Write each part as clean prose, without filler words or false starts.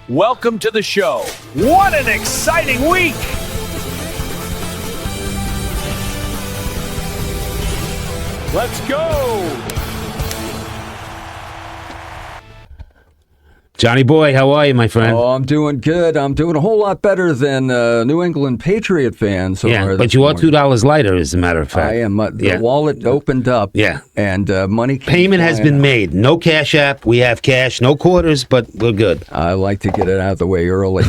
welcome to the show. What an exciting week! Let's go! Johnny boy, how are you, my friend? Oh, I'm doing good. I'm doing a whole lot better than New England Patriot fans. Yeah, but you are $2 lighter, as a matter of fact. I am. The wallet opened up. Yeah. And money payment has been made. No Cash App. We have cash. No quarters, but we're good. I like to get it out of the way early.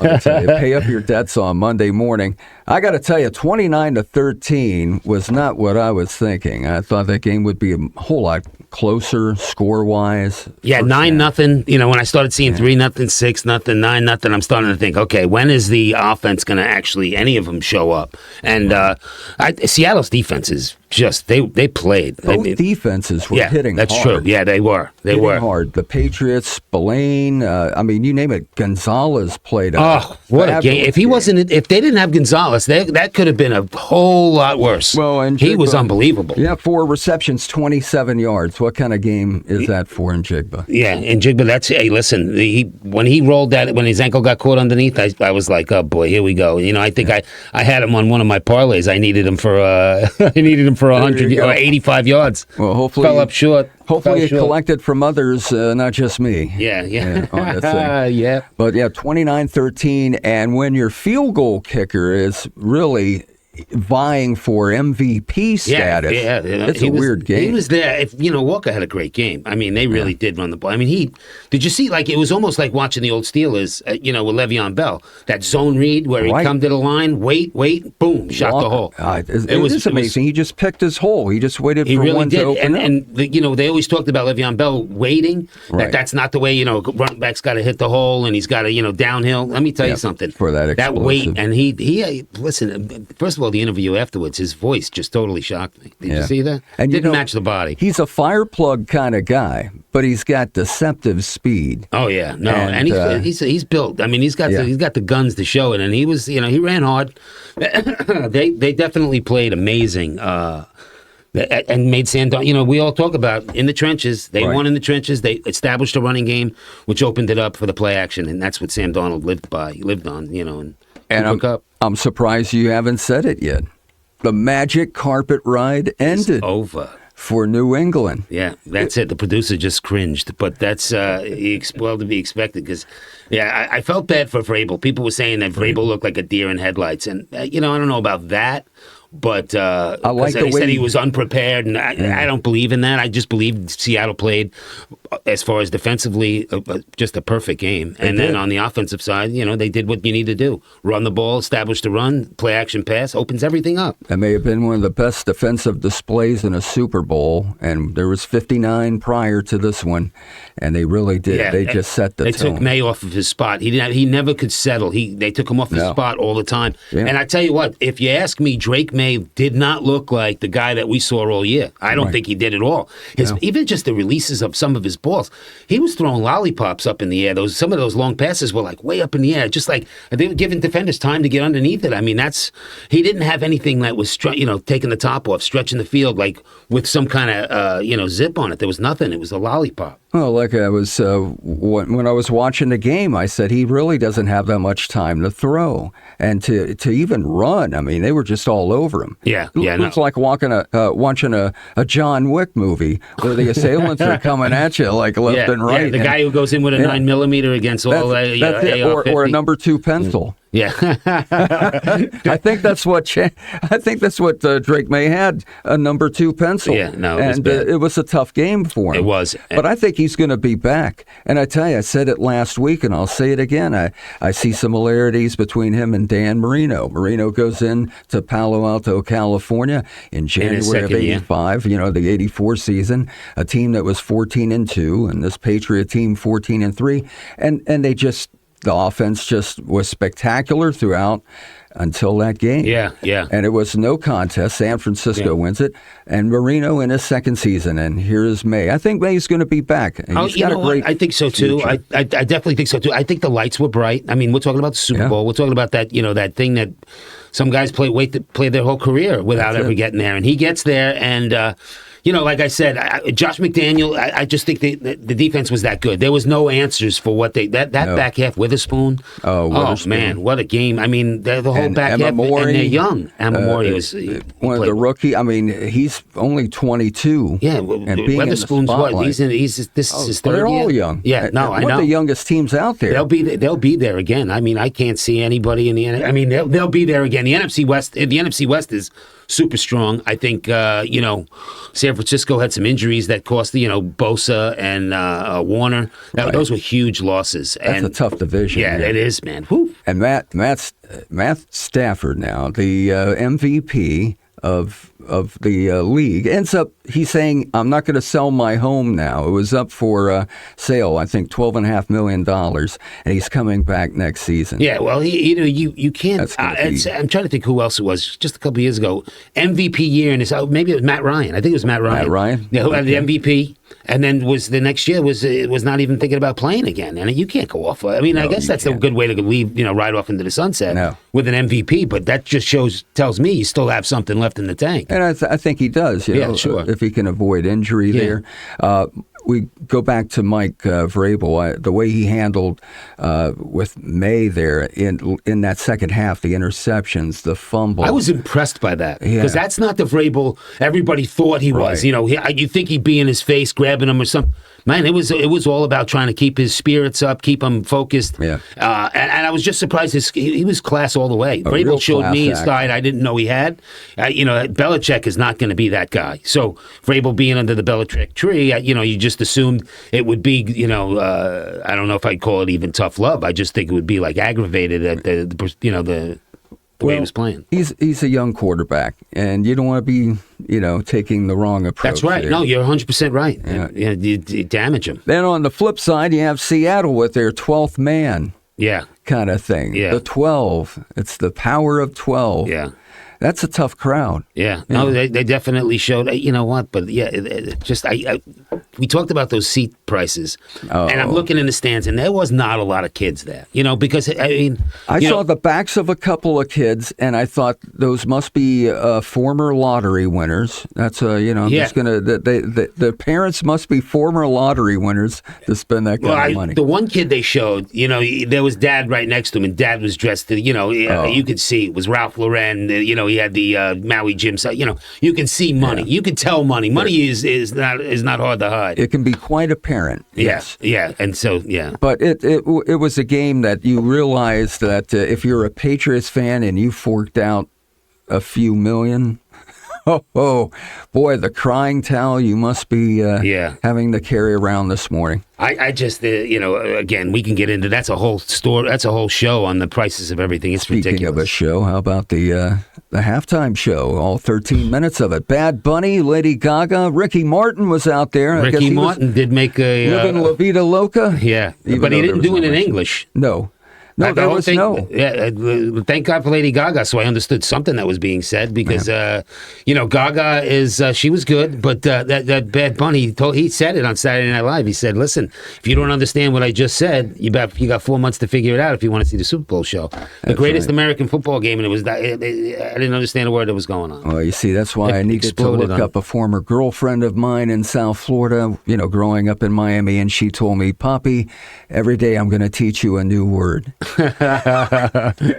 I'll tell you, pay up your debts on Monday morning. I got to tell you, 29-13 was not what I was thinking. I thought that game would be a whole lot closer score-wise. Yeah, 9-0. You know, when I started seeing 3-0, 6-0, 9-0, I'm starting to think, okay, when is the offense going to actually, any of them, show up? And Seattle's defense is just, they played. Both defenses were hitting hard. That's true. Yeah, they were. They were hard. The Patriots, Spillane, I mean, you name it. Gonzalez played. Oh, what a game! If they didn't have Gonzalez, that could have been a whole lot worse. Well, and he was unbelievable. Yeah, 4 receptions, 27 yards. What kind of game is that for Njigba? Yeah, and Njigba, hey, listen, when he rolled that, when his ankle got caught underneath, I was like, oh boy, here we go. You know, I think I had him on one of my parlays. I needed him for 100 or 85 yards. Well, hopefully fell up short. Hopefully it collected from others, not just me. Yeah. Yeah. But yeah, 29-13, and when your field goal kicker is really vying for MVP status. Yeah. It's a weird game. He was there. Walker had a great game. I mean, they really did run the ball. I mean, did you see, like, it was almost like watching the old Steelers, with Le'Veon Bell. That zone read where he'd come to the line, wait, boom, shot the hole. It was amazing. He just picked his hole. He just waited for one to open up. And they always talked about Le'Veon Bell waiting. That's not the way, running back's got to hit the hole and he's got to, downhill. Let me tell you something. For that explosive. That wait, and he listen, first of all, the interview afterwards, his voice just totally shocked me. Did you see that? And didn't match the body. He's a fire plug kind of guy, but he's got deceptive speed. Oh yeah, no, and he's built. I mean, he's got the guns to show it, and he was, he ran hard. They definitely played amazing. And made Sam Darnold, we all talk about in the trenches. They won in the trenches. They established a running game, which opened it up for the play action, and that's what Sam Darnold lived on. And I'm surprised you haven't said it yet. The magic carpet ride ended. It's over. For New England. Yeah, that's it. The producer just cringed, but that's well to be expected because, I felt bad for Vrabel. People were saying that Vrabel looked like a deer in headlights, and I don't know about that. But I like the way said he was unprepared, and I don't believe in that. I just believe Seattle played, as far as defensively, just a perfect game. And then on the offensive side, they did what you need to do. Run the ball, establish the run, play action pass, opens everything up. That may have been one of the best defensive displays in a Super Bowl, and there was 59 prior to this one, and they really did. Yeah, they just set the tone. They took May off of his spot. He never could settle. They took him off his spot all the time. Yeah. And I tell you what, if you ask me, Drake May did not look like the guy that we saw all year. I don't think he did at all. Even just the releases of some of his balls, he was throwing lollipops up in the air. Some of those long passes were like way up in the air, just like they were giving defenders time to get underneath it. I mean, he didn't have anything that was taking the top off, stretching the field like with some kind of zip on it. There was nothing. It was a lollipop. Well, like I was when I was watching the game, I said he really doesn't have that much time to throw and to even run. I mean, they were just all over him. Yeah. Looks like watching a John Wick movie where the assailants are coming at you like left and right. Yeah, the guy who goes in with a 9mm against all AR-50. Or a number 2 pencil. Yeah, I think that's what Drake May had, a number 2 pencil. Yeah, no, it was a tough game for him. It was, but I think he's going to be back. And I tell you, I said it last week, and I'll say it again. I see similarities between him and Dan Marino. Marino goes in to Palo Alto, California, in January of '85. The '84 season, a team that was 14-2, and this Patriot team 14-3, and they just. The offense just was spectacular throughout until that game. Yeah. And it was no contest. San Francisco wins it. And Marino in his second season. And here's May. I think May's going to be back. I think so, too. I definitely think so, too. I think the lights were bright. I mean, we're talking about the Super Bowl. We're talking about that, that thing that some guys play their whole career without ever getting there. And he gets there and... like I said, Josh McDaniel, I just think the defense was that good. There was no answers for what that back half. Witherspoon. Oh, man, what a game. I mean, the whole back half, and they're young. Emma Morey was one of the rookie. I mean, he's only 22. Yeah, and being Witherspoon's what? This is his third year. They're all young. Yeah, no, I know. One of the youngest teams out there. They'll be there again. I mean, I can't see anybody in the. I mean, they'll be there again. The NFC West is super strong. I think, San Francisco had some injuries that cost, Bosa and Warner. Those were huge losses. That's a tough division. Yeah, it is, man. Whew. And Matt Stafford now, the MVP of the league, ends up, he's saying, I'm not going to sell my home now. It was up for sale, I think, $12.5 million, and he's coming back next season. Yeah, well, you can't. I'm trying to think who else it was. Just a couple years ago, MVP year, and maybe it was Matt Ryan. I think it was Matt Ryan. Matt Ryan? Yeah, who had the MVP, and then was the next year was not even thinking about playing again. And you can't go off. I mean, I guess that's a good way to leave, ride off into the sunset with an MVP. But that just tells me you still have something left in the tank. And I think he does. Sure. If he can avoid injury there. We go back to Mike Vrabel. The way he handled with May there in that second half, the interceptions, the fumble. I was impressed by that because that's not the Vrabel everybody thought he was. You think he'd be in his face, grabbing him or something. Man, it was all about trying to keep his spirits up, keep him focused. Yeah. And I was just surprised. He was class all the way. Vrabel showed me a side I didn't know he had. Belichick is not going to be that guy. So Vrabel being under the Belichick tree, you just assumed it would be, I don't know if I'd call it even tough love. I just think it would be like aggravated at the way he was playing. He's a young quarterback, and you don't want to be, taking the wrong approach. That's right. there. No, you're 100% right. Yeah, you damage him. Then on the flip side, you have Seattle with their 12th man. Yeah. Kind of thing. Yeah. The 12. It's the power of 12. Yeah. That's a tough crowd. Yeah. No, they definitely showed. You know what? But yeah, we talked about those seat prices, and I'm looking in the stands, and there was not a lot of kids there. Because I saw the backs of a couple of kids, and I thought those must be former lottery winners. That's just gonna. The parents must be former lottery winners to spend that kind of money. The one kid they showed, there was Dad right next to him, and Dad was dressed. You could see it was Ralph Lauren. He had the Maui gym. So, you can see money. You can tell money. Money is not hard to hide. It can be quite apparent. Yes. Yeah. And so, But it was a game that you realized that if you're a Patriots fan and you forked out a few million, oh boy, the crying towel you must be having to carry around this morning. I just, again, we can get into that's a whole story. That's a whole show on the prices of everything. It's Speaking ridiculous. Of a show, how about the halftime show? All 13 minutes of it. Bad Bunny, Lady Gaga, Ricky Martin was out there. Ricky Martin did make a living La Vida Loca. Yeah, but he didn't do it in English. No. No, there was no. Yeah, thank God for Lady Gaga, so I understood something that was being said because, Gaga is, she was good, but that Bad Bunny, he said it on Saturday Night Live. He said, listen, if you don't understand what I just said, you got 4 months to figure it out if you want to see the Super Bowl show. The greatest American football game, and it was I didn't understand a word that was going on. Well, you see, that's why I needed to look up a former girlfriend of mine in South Florida, growing up in Miami, and she told me, Poppy, every day I'm going to teach you a new word.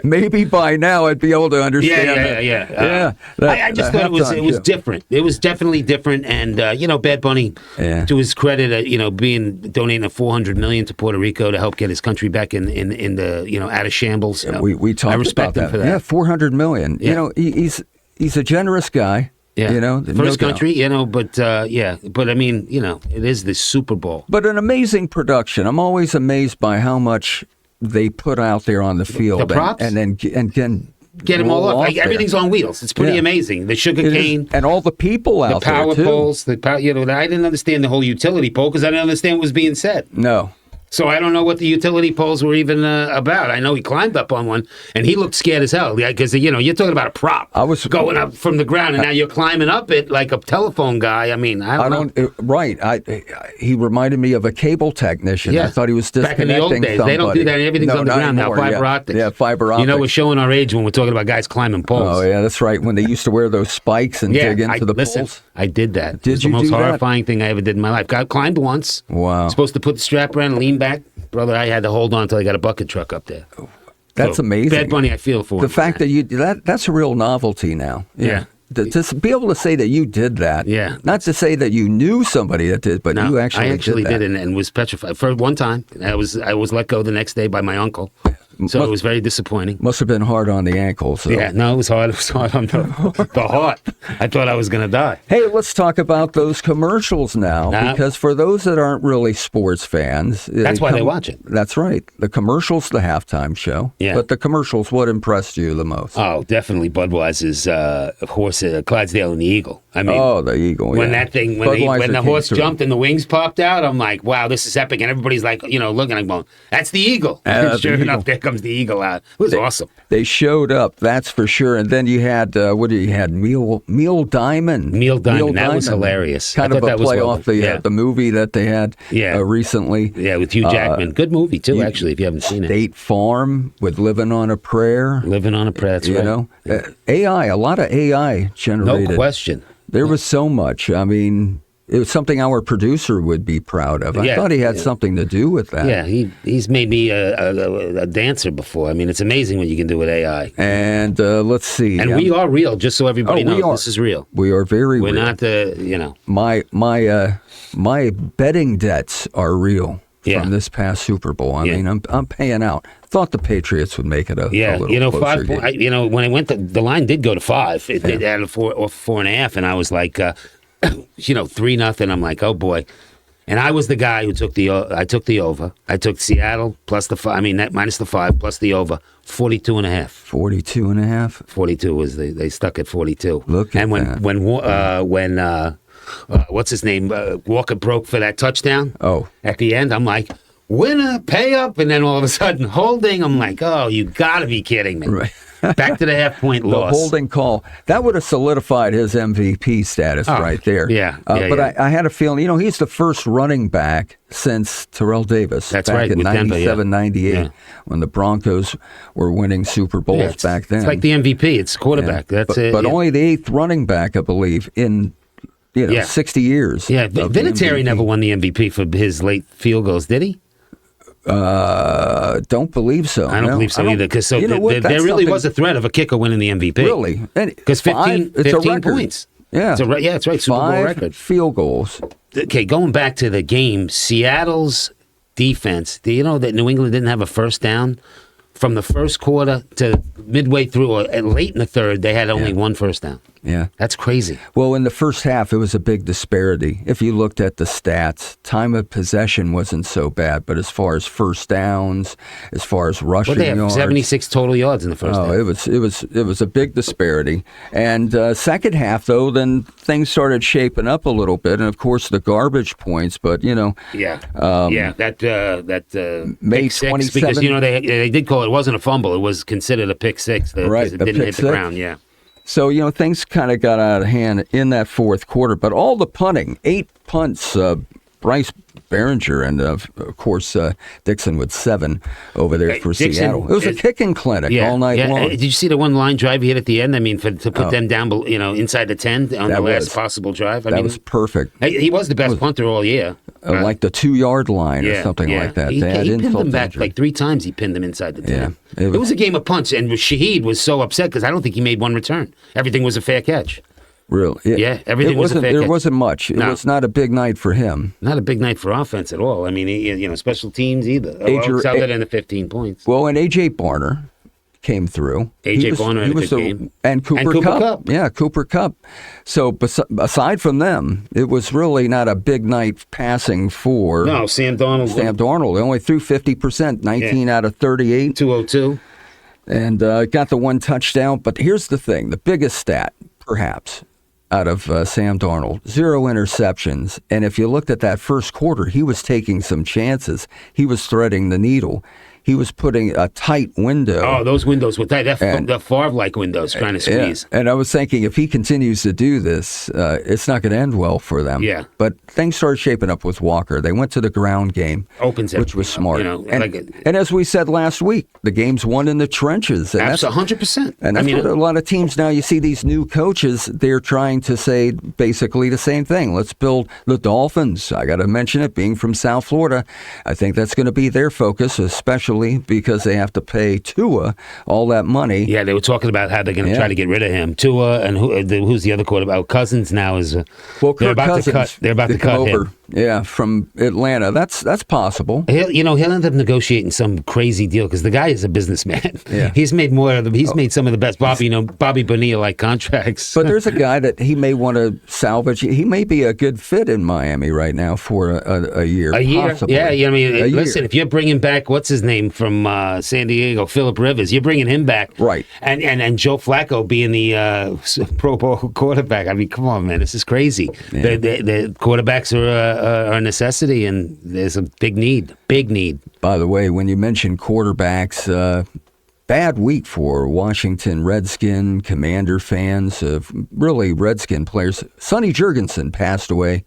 Maybe by now I'd be able to understand. Yeah. I just thought it was different. It was definitely different, and Bad Bunny, to his credit, donating $400 million to Puerto Rico to help get his country back in the out of shambles. We talked I respect about him for that. Yeah, $400 million. Yeah. He's a generous guy. Yeah, for his country, but I mean, it is the Super Bowl. But an amazing production. I'm always amazed by how much they put out there on the field, the props? and then get them all up. Everything's on wheels. It's pretty amazing. The sugar cane and all the people out there, the power poles. I didn't understand the whole utility pole because I didn't understand what was being said. No. So I don't know what the utility poles were even about. I know he climbed up on one, and he looked scared as hell. Because, you're talking about a prop. I was going up from the ground, and now you're climbing up it like a telephone guy. I mean, I don't know. Right. He reminded me of a cable technician. Yeah. I thought he was disconnecting back in the old days. somebody. They don't do that. Everything's on the ground now. Fiber optics. Yeah, fiber optics. We're showing our age when we're talking about guys climbing poles. Oh, yeah, that's right. When they used to wear those spikes and dig into the poles. I did that. Did it was you the most do that? horrifying thing I ever did in my life. Got climbed once. Wow. Supposed to put the strap around and lean back. Brother, I had to hold on until I got a bucket truck up there. That's amazing. Bad Bunny, I feel for the him. fact that that's a real novelty now. Yeah. To be able to say that you did that. Yeah. Not to say that you knew somebody that did, but you actually did. I actually did it and was petrified. For one time, I was let go the next day by my uncle. So it was very disappointing. Must have been hard on the ankles. So. Yeah, no, it was hard. It was hard on the heart. I thought I was going to die. Hey, let's talk about those commercials now, because for those that aren't really sports fans... That's why they watch it. That's right. The commercials, the halftime show. Yeah. But the commercials, what impressed you the most? Oh, definitely Budweiser's horse, Clydesdale and the Eagle. I mean, the Eagle, when that thing, when the horse jumped and the wings popped out, I'm like, wow, this is epic. And everybody's like, looking like, well, that's the Eagle. And sure enough, there comes the Eagle out. It was awesome. They showed up, that's for sure. And then you had, Neil Diamond. Neil Diamond, that was hilarious. Kind of a play off the movie that they had recently. Yeah, with Hugh Jackman. Good movie, too, actually, if you haven't seen it. State Farm with Living on a Prayer. Living on a Prayer, that's right. AI, a lot of AI generated. No question. There was so much. I mean, it was something our producer would be proud of. I thought he had something to do with that. Yeah, he's made me a dancer before. I mean, it's amazing what you can do with AI. And let's see. And we are real, just so everybody knows. This is real. We are very real. We're not My betting debts are real from this past Super Bowl. I mean, I'm paying out. Thought the Patriots would make it a little closer 5 points. When it went, the line did go to 5. It added 4.5, and I was like, 3-0. I'm like, oh boy. And I was the guy who took I took the over. I took Seattle plus the 5. I mean, minus the 5 plus the over. 42.5. 42.5. 42 was they stuck at 42. Look at that. When what's his name? Walker broke for that touchdown. Oh, at the end, I'm like, winner, pay up, and then all of a sudden, holding. I'm like, oh, you got to be kidding me. Right. Back to the half-point loss. The holding call. That would have solidified his MVP status right there. Yeah. But I had a feeling, he's the first running back since Terrell Davis. That's back right. in 97, 98, when the Broncos were winning Super Bowls back then. It's like the MVP. It's quarterback. That's it. But only the 8th running back, I believe, in 60 years. Yeah, Vinatieri never won the MVP for his late field goals, did he? Don't believe so. I don't believe so either. Because there really was a threat of a kicker winning the MVP. Really? Because 15 points. Yeah. It's right. Super Bowl record. 5 field goals. Okay, going back to the game, Seattle's defense. Do you know that New England didn't have a first down? From the first quarter to midway through, or late in the third, they had only one first down. Yeah. That's crazy. Well, in the first half, it was a big disparity. If you looked at the stats, time of possession wasn't so bad, but as far as first downs, as far as rushing they have yards, 76 total yards in the first half. It was a big disparity. And second half, though, then things started shaping up a little bit, and of course the garbage points. But that May pick six, 27th, because they did call it wasn't a fumble; it was considered a pick six. Because it didn't hit the ground. Yeah. So, things kind of got out of hand in that fourth quarter. But all the punting, 8 punts, Bryce Behringer and, of course, Dixon with 7 over there for Seattle. It was a kicking clinic all night long. Did you see the one line drive he hit at the end? I mean, to put them down, inside the 10 on the last possible drive. That was perfect. He was the best punter all year. Like the 2-yard line or something like that. He pinned him back like 3 times. He pinned him inside the 10. Yeah, it was a game of punts, and Shaheed was so upset because I don't think he made one return. Everything was a fair catch. Really? Everything was a fair catch. There wasn't much. It was not a big night for him. Not a big night for offense at all. I mean, special teams either. Other than the 15 points. Well, and A.J. Barner came through. A.J. Barner had a good game. And Cooper Kupp. Yeah, Cooper Kupp. So aside from them, it was really not a big night passing for Sam Darnold. Sam Darnold. They only threw 50%, 19 out of 38. 202. And got the 1 touchdown. But here's the thing, the biggest stat, perhaps, out of Sam Darnold. 0 interceptions. And if you looked at that first quarter, he was taking some chances. He was threading the needle. He was putting a tight window. Oh, those windows were tight. The Favre-like windows trying to squeeze. Yeah. And I was thinking, if he continues to do this, it's not going to end well for them. Yeah. But things started shaping up with Walker. They went to the ground game, Opens which was smart. And as we said last week, the game's won in the trenches. And that's 100%. And that's what a lot of teams now, you see these new coaches, they're trying to say basically the same thing. Let's build the Dolphins. I got to mention it, being from South Florida. I think that's going to be their focus, especially because they have to pay Tua all that money. Yeah, they were talking about how they're going to try to get rid of him. Tua, and who's the other quarterback? Cousins now is. They're about to cut over. him. Yeah, from Atlanta. That's possible. He'll end up negotiating some crazy deal because the guy is a businessman. Yeah. He's made made some of the best Bobby Bonilla-like contracts. But there's a guy that he may want to salvage. He may be a good fit in Miami right now for a year. A year, possibly. yeah. I mean, listen, year. if you're bringing back what's his name from San Diego, Phillip Rivers, you're bringing him back, right? And Joe Flacco being the Pro Bowl quarterback. I mean, come on, man, this is crazy. Yeah. The quarterbacks are a necessity, and there's a big need. By the way, when you mention quarterbacks, bad week for Washington Redskin Commander fans, really Redskin players. Sonny Jurgensen passed away,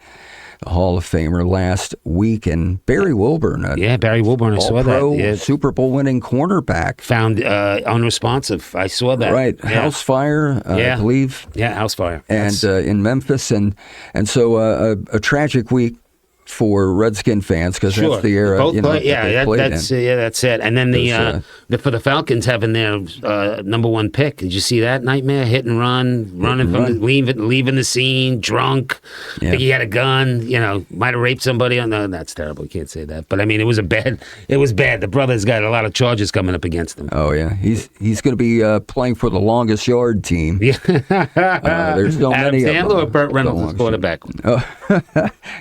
a Hall of Famer, last week, and Barry Wilburn. Barry Wilburn, I saw that. Yeah. Super Bowl winning cornerback. Found unresponsive. I saw that. Right. Yeah. House fire, I believe. Yeah, house fire. And in Memphis. And so a tragic week for Redskin fans, because that's the era played in. That's it. And then for the Falcons having their number one pick, did you see that nightmare? Hit and run, leaving the scene, drunk. Yeah. Think he had a gun. Might have raped somebody. No, that's terrible. You can't say that. But I mean, it was bad. The brother's got a lot of charges coming up against him. Oh yeah, he's going to be playing for the longest yard team. Yeah. There's so many. Adam Sandler or Burt Reynolds is quarterback.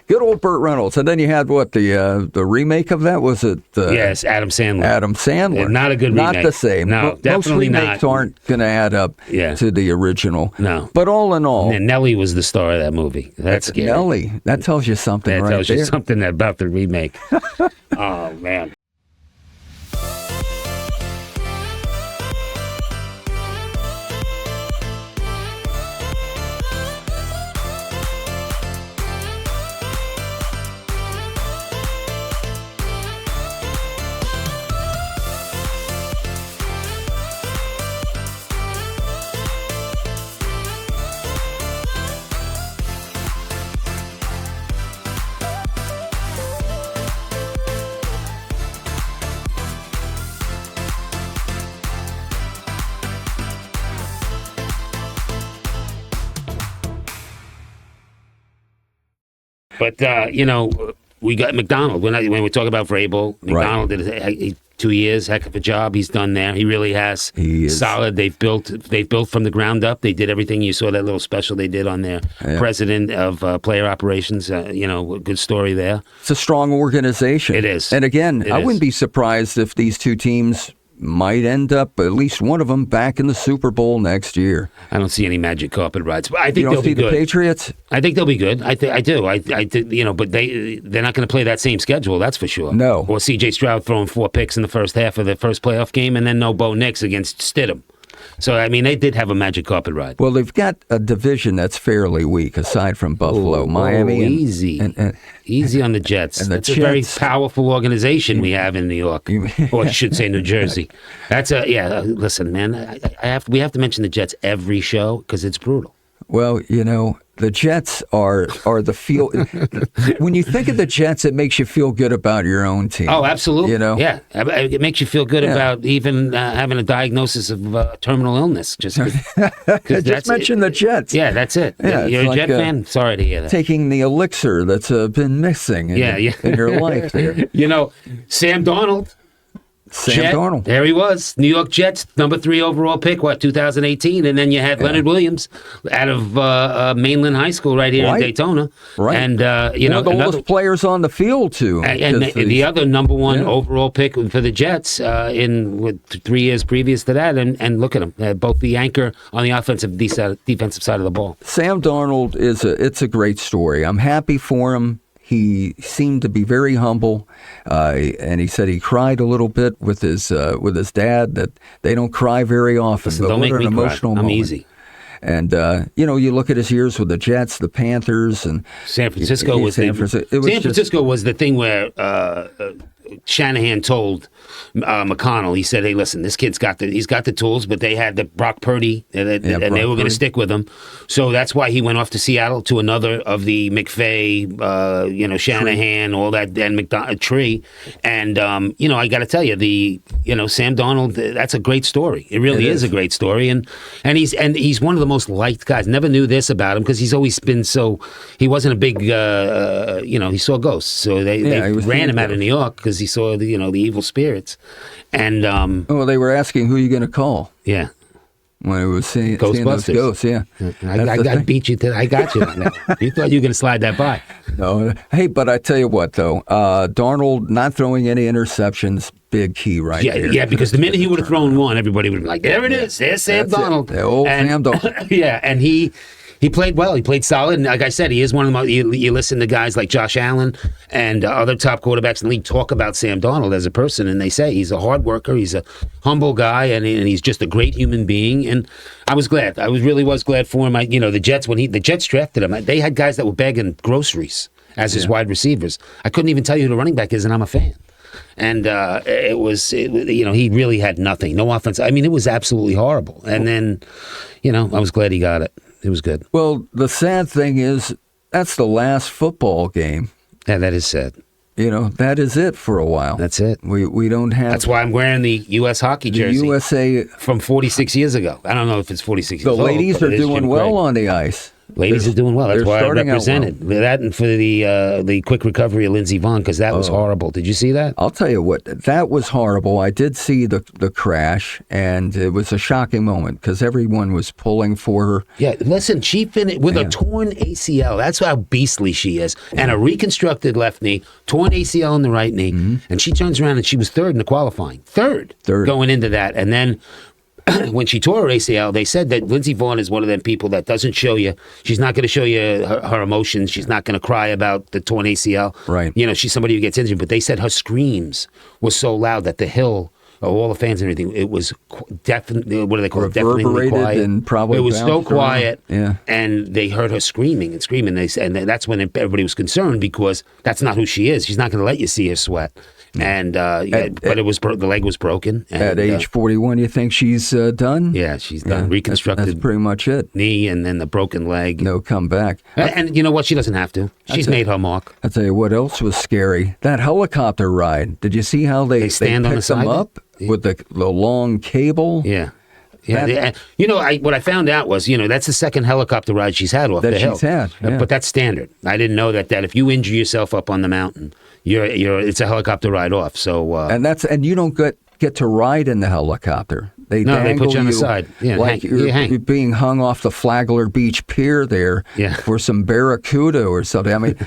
Good old Burt Reynolds. And then you had the remake of that? Was it? Yes, Adam Sandler. Adam Sandler. Yeah, not a good remake. Not the same. No, definitely most remakes aren't going to add up to the original. No. But all in all, and Nelly was the star of that movie. That's scary. Nelly. That tells you something. That right tells there. you something about the remake. Oh man. But, we got McDonald. When we talk about Vrabel, McDonald did 2 years, heck of a job. He's done there. He really has. He is. Solid. They've built from the ground up. They did everything. You saw that little special they did on their president of player operations. Good story there. It's a strong organization. It is. And again, I wouldn't be surprised if these two teams might end up, at least one of them, back in the Super Bowl next year. I don't see any magic carpet rides, but I think they'll be good. You don't see the Patriots? I think they'll be good. I do. But they're not going to play that same schedule. That's for sure. No. Or C.J. Stroud throwing 4 picks in the first half of the first playoff game, and then no Bo Nix against Stidham. So, I mean, they did have a magic carpet ride. Well, they've got a division that's fairly weak, aside from Buffalo, Miami. Easy. Easy on the Jets. And That's a very powerful organization we have in New York. Or I should say New Jersey. Listen, man, we have to mention the Jets every show because it's brutal. Well, the Jets are the feel. When you think of the Jets, it makes you feel good about your own team. Oh, absolutely. Yeah, it makes you feel good about even having a diagnosis of terminal illness. Just mention the Jets. Yeah, that's it. Yeah, you're a Jet fan. Sorry to hear that. Taking the elixir that's been missing in your life. There. Sam Darnold. Sam Darnold. There he was. New York Jets, number 3 overall pick, 2018? And then you had Leonard Williams out of Mainland High School right here in Daytona. Right. And, the oldest players on the field, too. And the other number 1 overall pick for the Jets in 3 years previous to that. And look at them, both the anchor on the defensive side of the ball. Sam Darnold it's a great story. I'm happy for him. He seemed to be very humble, and he said he cried a little bit with his dad. That they don't cry very often. Listen, but don't what make an me emotional cry. I'm moment. easy. And you look at his years with the Jets, the Panthers, and San Francisco was San Francisco was the thing where Shanahan told McConnell. He said, "Hey, listen, this kid's got the tools, but they had the Brock Purdy, and they were going to stick with him. So that's why he went off to Seattle to another of the McVay, Shanahan, all that, and tree. And I got to tell you, Sam Darnold, that's a great story. It really is a great story, and he's one of the most liked guys. Never knew this about him because he's always been so. He wasn't a big, he saw ghosts, so they ran him out of New York because he saw the evil spirits, and they were asking who you going to call. Yeah, when it was seeing those ghosts. Yeah, I beat you. I got you. You thought you were going to slide that by. No, hey, but I tell you what though, Darnold not throwing any interceptions, big key right there. Yeah, because the minute he would have thrown one, everybody would have been like, "There it is. There's Sam Darnold." The old Sam Darnold. Yeah, and he played well. He played solid. And like I said, he is one of the most, you listen to guys like Josh Allen and other top quarterbacks in the league talk about Sam Darnold as a person, and they say he's a hard worker, he's a humble guy, and he's just a great human being. And I was glad. I really was glad for him. The Jets, when the Jets drafted him, they had guys that were begging groceries as his wide receivers. I couldn't even tell you who the running back is, and I'm a fan. And he really had nothing, no offense. I mean, it was absolutely horrible. And then, I was glad he got it. It was good. Well, the sad thing is that's the last football game. Yeah, that is sad. That is it for a while. That's it. We don't have. That's why I'm wearing the U.S. hockey jersey. The USA from 46 years ago. I don't know if it's 46 years old. The ladies are doing well on the ice. Ladies are doing well. That's why I represented that, and for the quick recovery of Lindsey Vonn, because that was horrible. Did you see that? I'll tell you what, that was horrible. I did see the crash, and it was a shocking moment because everyone was pulling for her. Yeah, listen, she finished with a torn ACL. That's how beastly she is, and a reconstructed left knee, torn ACL in the right knee, and she turns around and she was third in the qualifying, third going into that, and then. When she tore her ACL, they said that Lindsey Vonn is one of them people that doesn't show you. She's not going to show you her emotions. She's not going to cry about the torn ACL. Right. She's somebody who gets injured. But they said her screams were so loud that the hill, all the fans and everything, it was definitely, what do they call it? Definitely quiet. And probably it was so quiet. Yeah. And they heard her screaming and screaming. And that's when everybody was concerned because that's not who she is. She's not going to let you see her sweat. And but it was the leg was broken. And, at age 41, you think she's done? Yeah, she's done. Reconstructed. That's pretty much it. Knee and then the broken leg. No comeback. And you know what? She doesn't have to. She's made her mark. I'll tell you what else was scary. That helicopter ride. Did you see how they stand on the side them up with the long cable? Yeah. Yeah, what I found out was, that's the second helicopter ride she's had off the hill. But that's standard. I didn't know that if you injure yourself up on the mountain, it's a helicopter ride off. So and you don't get to ride in the helicopter. They put you on the side. Yeah, like you're being hung off the Flagler Beach Pier there for some barracuda or something. I mean,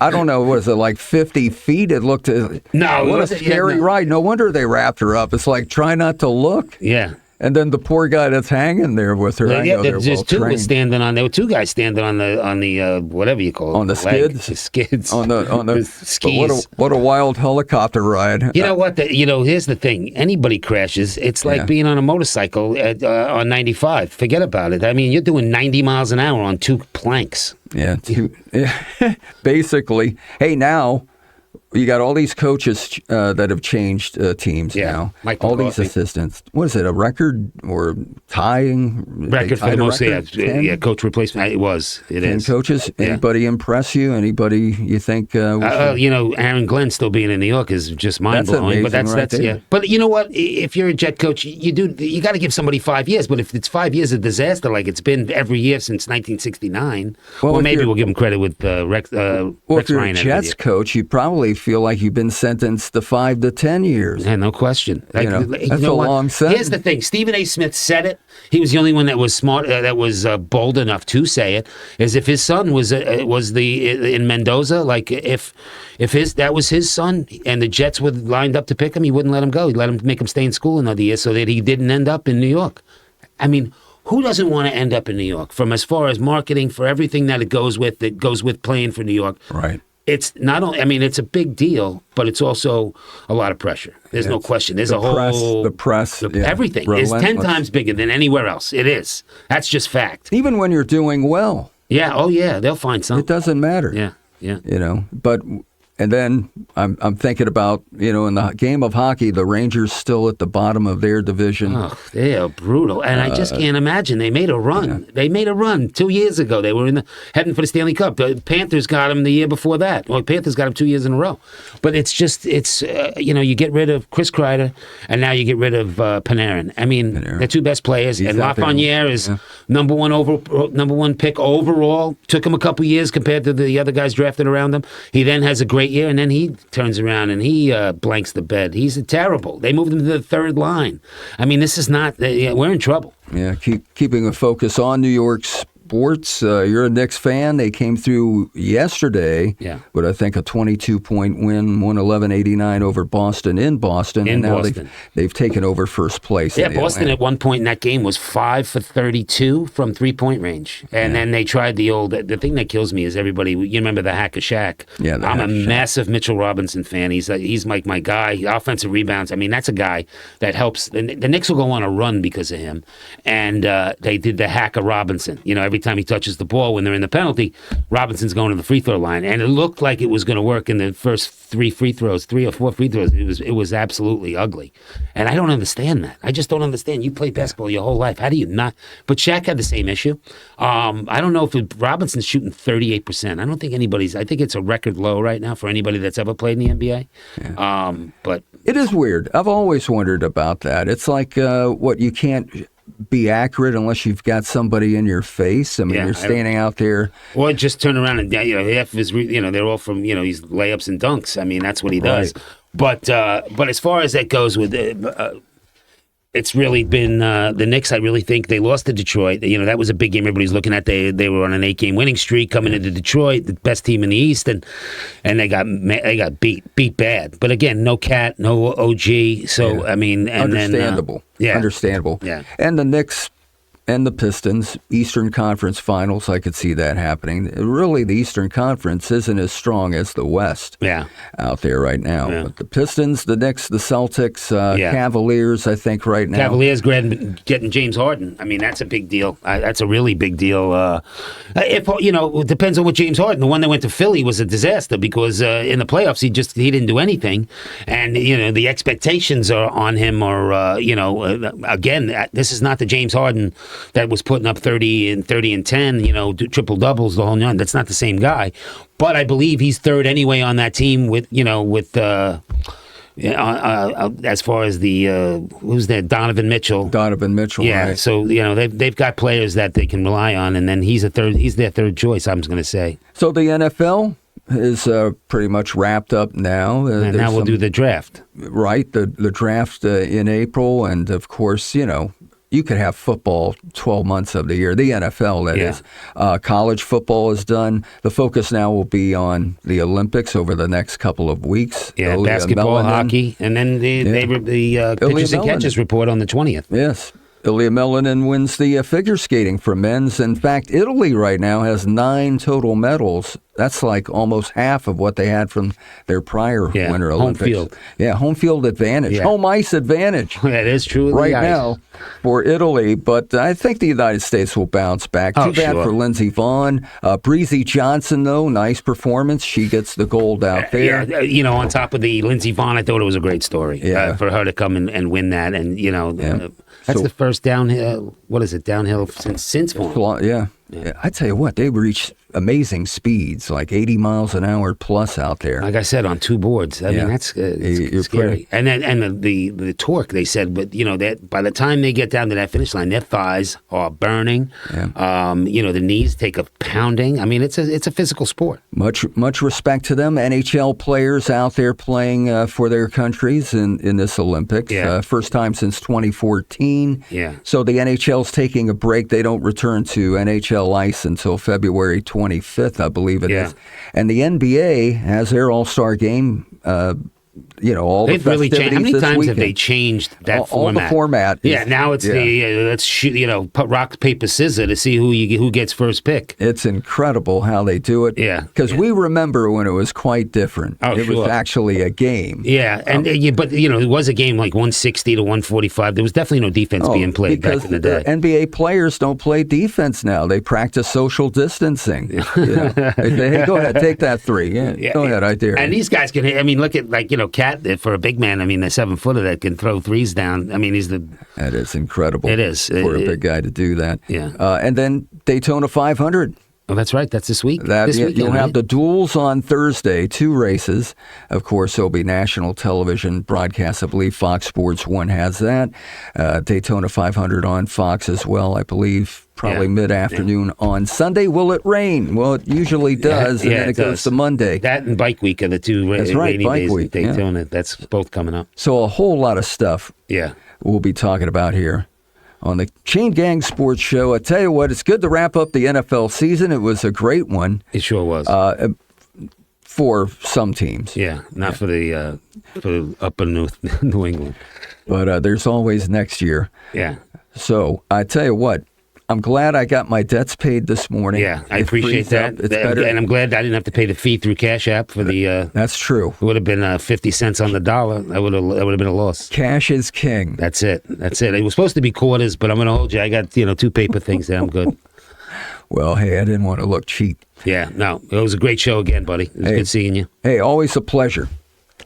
I don't know, was it like 50 feet? It looked what a scary ride. No wonder they wrapped her up. It's like try not to look. Yeah. And then the poor guy that's hanging there with her. There were two guys standing on the whatever you call it. On the skids? The skids. On the skis. What a wild helicopter ride. You know what? Here's the thing. Anybody crashes, it's like being on a motorcycle on 95. Forget about it. I mean, you're doing 90 miles an hour on two planks. Yeah. Basically. Hey, now... You got all these coaches that have changed teams now. All these assistants. What is it, a record or tying? Record for the most, coach replacement. It is. 10 coaches. Anybody impress you? Anybody you think? Aaron Glenn still being in New York is just mind-blowing. But that's yeah. But you know what? If you're a Jet coach, you got to give somebody 5 years. But if it's 5 years of disaster like it's been every year since 1969, maybe we'll give him credit with Rex if you're Ryan. A Jets coach, you probably feel like you've been sentenced to 5 to 10 years. Yeah, no question. That's a long sentence. Here's the thing. Stephen A. Smith said it. He was the only one that was smart, that was bold enough to say it. Is if his son was in Mendoza, like if that was his son, and the Jets were lined up to pick him, he wouldn't let him go. He'd let him make him stay in school another year so that he didn't end up in New York. I mean, who doesn't want to end up in New York? From as far as marketing, for everything that goes with playing for New York. Right. It's not only, I mean, it's a big deal, but it's also a lot of pressure. There's no question. There's the press, everything is 10 times bigger than anywhere else. It is. That's just fact. Even when you're doing well. Yeah. Oh, yeah. They'll find something. It doesn't matter. Yeah. But. And then I'm thinking about, in the game of hockey, the Rangers still at the bottom of their division. Oh, they are brutal. And I just can't imagine. They made a run. Yeah. They made a run 2 years ago. They were heading for the Stanley Cup. The Panthers got them the year before that. Well, the Panthers got them 2 years in a row. But it's you get rid of Chris Kreider, and now you get rid of Panarin. I mean, the two best players. And Lafreniere is number one pick overall. Took him a couple years compared to the other guys drafted around him. He then has a great year, and then he turns around and he blanks the bed. He's terrible. They moved him to the third line. I mean, this is not. We're in trouble. Yeah, keeping a focus on New York sports. You're a Knicks fan. They came through yesterday with, I think, a 22-point win, 111-89 over Boston in Boston. And now they've taken over first place. Yeah, Boston at one point in that game was 5 for 32 from three-point range. And then they tried the thing that kills me is everybody, you remember the Hack of Shaq? Yeah, I'm a massive Mitchell Robinson fan. He's like my guy. Offensive rebounds. I mean, that's a guy that helps. The Knicks will go on a run because of him. And they did the Hack of Robinson. Every time he touches the ball when they're in the penalty, Robinson's going to the free throw line. And it looked like it was going to work in the first 3 or 4 free throws. It was absolutely ugly. And I don't understand that. I just don't understand. You played basketball your whole life. How do you not? But Shaq had the same issue. I don't know if Robinson's shooting 38%. I don't think I think it's a record low right now for anybody that's ever played in the NBA. Yeah. But it is weird. I've always wondered about that. It's like you can't be accurate unless you've got somebody in your face. I mean, you're standing out there. Or just turn around and half of his, they're all from these layups and dunks. I mean, that's what he does. But as far as that goes with it's really been the Knicks. I really think they lost to Detroit. That was a big game everybody's looking at. They were on an 8-game winning streak coming into Detroit, the best team in the East, and they got beat bad. But again, no Cat, no OG. So I mean, and understandable. Understandable. Yeah, and the Knicks and the Pistons, Eastern Conference Finals, I could see that happening. Really, the Eastern Conference isn't as strong as the West out there right now. Yeah. But the Pistons, the Knicks, the Celtics, Cavaliers, I think right now. Cavaliers getting James Harden. I mean, that's a big deal. That's a really big deal. It depends on what James Harden. The one that went to Philly was a disaster because in the playoffs he didn't do anything, and the expectations on him are again, this is not the James Harden that was putting up 30 and 10, triple doubles the whole night. That's not the same guy, but I believe he's third anyway on that team with as far as the who's there, Donovan Mitchell. Yeah, right. So they've got players that they can rely on, and then he's their third choice. I'm going to say. So the NFL is pretty much wrapped up now. And now we'll do the draft. Right, the draft in April, and of course, you could have football 12 months of the year. The NFL, that is. College football is done. The focus now will be on the Olympics over the next couple of weeks. Yeah, basketball, hockey, and then the pitches and catches report on the 20th. Yes. Ilya Melinin wins the figure skating for men's. In fact, Italy right now has 9 total medals. That's like almost half of what they had from their prior Winter Olympics. Home field. Yeah, home field advantage. Home ice advantage. That is true. Right now for Italy, but I think the United States will bounce back. Too bad for Lindsey Vonn. Breezy Johnson, though, nice performance. She gets the gold out there. On top of the Lindsey Vonn, I thought it was a great story for her to come and win that. And, that's the first downhill, downhill since Vonn. Yeah. I tell you what, they reached amazing speeds, like 80 miles an hour plus out there. Like I said, on 2 boards. I mean, that's scary. And then the torque, they said, but that by the time they get down to that finish line, their thighs are burning. Yeah. The knees take a pounding. I mean, it's a physical sport. Much respect to them. NHL players out there playing for their countries in this Olympics. Yeah. First time since 2014. Yeah. So the NHL's taking a break. They don't return to NHL ice until February 25th, I believe it is. And the NBA has their All-Star game. All they've the really changed. How many times weekend. have they changed that format? All the format. Now it's let's shoot, put rock paper scissors to see who gets first pick. It's incredible how they do it. Yeah, because we remember when it was quite different. Oh, it was actually a game. Yeah, but it was a game like 160 to 145. There was definitely no defense being played back in the day. NBA players don't play defense now. They practice social distancing. They say, hey, go ahead, take that 3. Go ahead, I dare. And these guys can. I mean, look at Cat for a big man. I mean, the 7-footer that can throw threes down. I mean, that is incredible. It is for a big guy to do that. Yeah. And then Daytona 500. Oh, that's right. That's this week. You'll have the duels on Thursday, 2 races. Of course, there'll be national television broadcasts. I believe Fox Sports 1 has that. Daytona 500 on Fox as well, I believe. Probably mid-afternoon on Sunday. Will it rain? Well, it usually does, and then it goes to Monday. That and Bike Week are the 2 rainy Bike days Week, in Daytona. That's both coming up. So a whole lot of stuff we'll be talking about here on the Chain Gang Sports Show. I tell you what, it's good to wrap up the NFL season. It was a great one. It sure was. For some teams. Yeah, not for the up in New England. But there's always next year. Yeah. So I tell you what, I'm glad I got my debts paid this morning. Yeah, I appreciate that. It's better. And I'm glad I didn't have to pay the fee through Cash App for the... That's true. It would have been 50 cents on the dollar. That would have been a loss. Cash is king. That's it. It was supposed to be quarters, but I'm going to hold you. I got 2 paper things there. I'm good. Well, hey, I didn't want to look cheap. Yeah, no. It was a great show again, buddy. It was good seeing you. Hey, always a pleasure.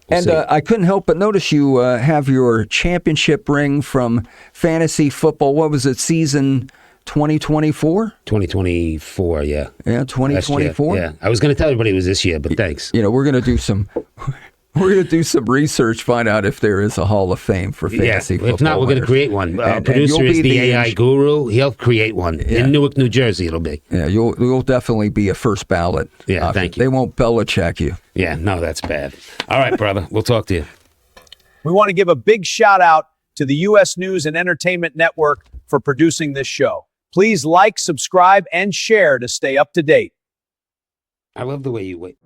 And I couldn't help but notice you have your championship ring from fantasy football. What was it, season 2024? 2024, yeah. Yeah, 2024? Yeah. I was going to tell everybody it was this year, but thanks. We're going to do some... We're going to do some research, find out if there is a Hall of Fame for fantasy football. If not, we're going to create one. Producer is the AI guru. He'll create one. In Newark, New Jersey, it'll be. Yeah, you'll definitely be a first ballot. Yeah, thank you. They won't Belichick you. Yeah, no, that's bad. All right, brother. We'll talk to you. We want to give a big shout out to the U.S. News and Entertainment Network for producing this show. Please like, subscribe, and share to stay up to date. I love the way you wait.